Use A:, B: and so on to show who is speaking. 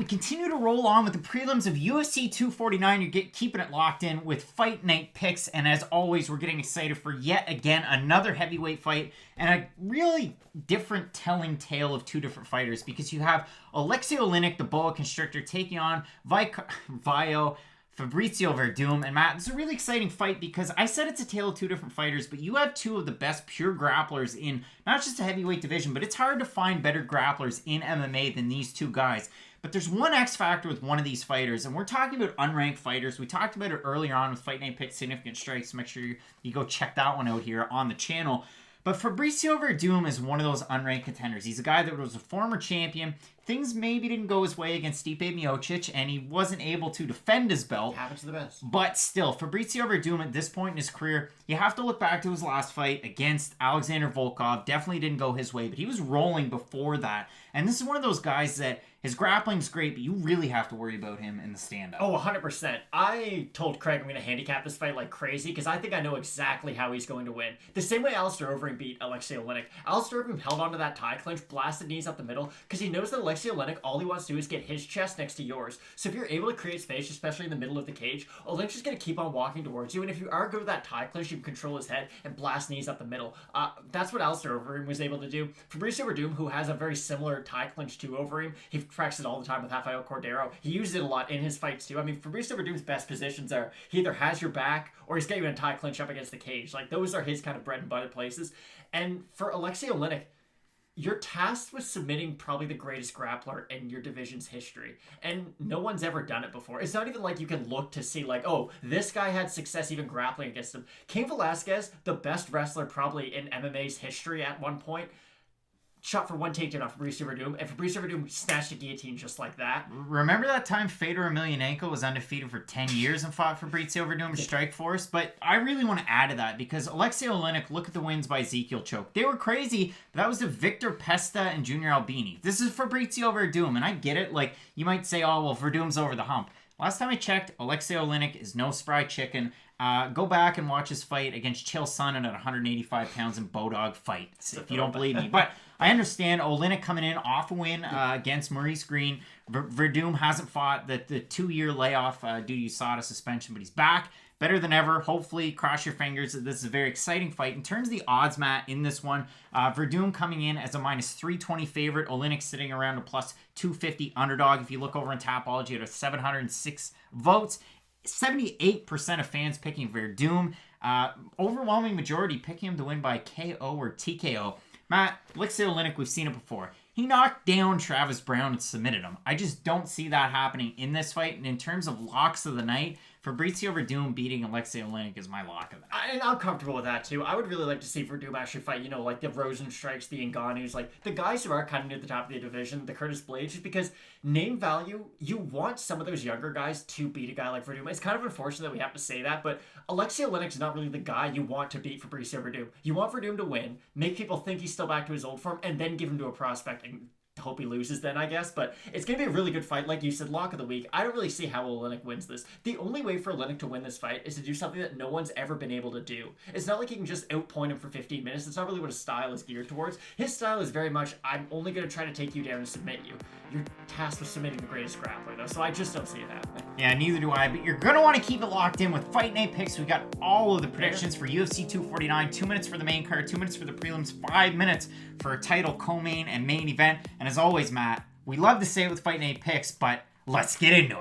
A: we continue to roll on with the prelims of UFC 249. You're keeping it locked in with Fight Night picks, and as always, we're getting excited for yet again another heavyweight fight and a really different telling tale of two different fighters, because you have Aleksei Oleinik, the Boa Constrictor, taking on Vai Cavalo, Fabricio Werdum. And Matt, this is a really exciting fight because I said it's a tale of two different fighters, but you have two of the best pure grapplers in not just the heavyweight division, but it's hard to find better grapplers in MMA than these two guys. But there's one X factor with one of these fighters, and we're talking about unranked fighters. We talked about it earlier on with Fight Night Picks Significant Strikes. Make sure you go check that one out here on the channel. But Fabricio Werdum is one of those unranked contenders. He's a guy that was a former champion. Things maybe didn't go his way against Stipe Miocic, and he wasn't able to defend his belt.
B: It happens to the best.
A: But still, Fabricio Werdum at this point in his career, you have to look back to his last fight against Alexander Volkov. Definitely didn't go his way, but he was rolling before that. And this is one of those guys that his grappling's great, but you really have to worry about him in the stand-up.
B: Oh, 100%. I told Craig I'm going to handicap this fight like crazy because I think I know exactly how he's going to win. The same way Alistair Overeem beat Aleksei Oleinik. Alistair Overeem held onto that tie clinch, blasted knees up the middle, because he knows that Aleksei Oleinik, all he wants to do is get his chest next to yours. So if you're able to create space, especially in the middle of the cage, Oleinik's just going to keep on walking towards you, and if you are good with that tie clinch, you can control his head and blast knees up the middle. That's what Alistair Overeem was able to do. Fabricio Werdum, who has a very similar tie clinch to Overeem, he practices it all the time with Rafael Cordero. He uses it a lot in his fights too. I mean, Fabricio Werdum's best positions are he either has your back or he's getting you in a tie clinch up against the cage. Like, those are his kind of bread and butter places. And for Aleksei Oleinik, you're tasked with submitting probably the greatest grappler in your division's history. And no one's ever done it before. It's not even like you can look to see like, oh, this guy had success even grappling against him. Cain Velasquez, the best wrestler probably in MMA's history at one point, shot for one takedown off Fabricio Werdum, and Fabricio Werdum snatched a guillotine just like that.
A: Remember that time Fedor Emelianenko was undefeated for 10 years and fought Fabricio Werdum Strikeforce? But I really want to add to that because Aleksei Oleinik, look at the wins by Ezekiel Choke. They were crazy, but that was to Victor Pesta and Junior Albini. This is Fabricio Werdum, and I get it. Like, you might say, oh, well, Verdum's over the hump. Last time I checked, Aleksei Oleinik is no spry chicken. Go back and watch his fight against Chael Sonnen at 185 pounds in Bodog fight, if you don't believe me. But I understand Oleinik coming in off a win against Maurice Green. Werdum hasn't fought the 2-year layoff due to USADA suspension, but he's back. Better than ever. Hopefully, cross your fingers. This is a very exciting fight. In terms of the odds, Matt, in this one, Werdum coming in as a minus 320 favorite. Oleinik sitting around a plus 250 underdog. If you look over in Tapology, at 706 votes. 78% of fans picking Werdum. Overwhelming majority picking him to win by KO or TKO. Matt, Aleksei Oleinik, we've seen it before. He knocked down Travis Brown and submitted him. I just don't see that happening in this fight. And in terms of locks of the night, Fabricio Werdum beating Aleksei Oleinik is my lock of the night.
B: And I'm comfortable with that too. I would really like to see Werdum actually fight, like the Rosenstrikes, the Ngannous, like the guys who are kind of near the top of the division, the Curtis Blades, just because name value, you want some of those younger guys to beat a guy like Werdum. It's kind of unfortunate that we have to say that, but Aleksei Oleinik's not really the guy you want to beat Fabricio Werdum. You want Werdum to win, make people think he's still back to his old form, and then give him to a prospect and hope he loses then, I guess. But it's going to be a really good fight. Like you said, lock of the week. I don't really see how Oleinik wins this. The only way for Oleinik to win this fight is to do something that no one's ever been able to do. It's not like he can just outpoint him for 15 minutes. It's not really what his style is geared towards. His style is very much, I'm only going to try to take you down and submit you. You're tasked with submitting the greatest grappler, though, so I just don't see it happening.
A: Yeah, neither do I, but you're going to want to keep it locked in with Fight Night Picks. We got all of the predictions for UFC 249, 2 minutes for the main card, 2 minutes for the prelims, 5 minutes for a title, co-main, and main event. And as always, Matt, we love to say it with Fight Night Picks, but let's get into it.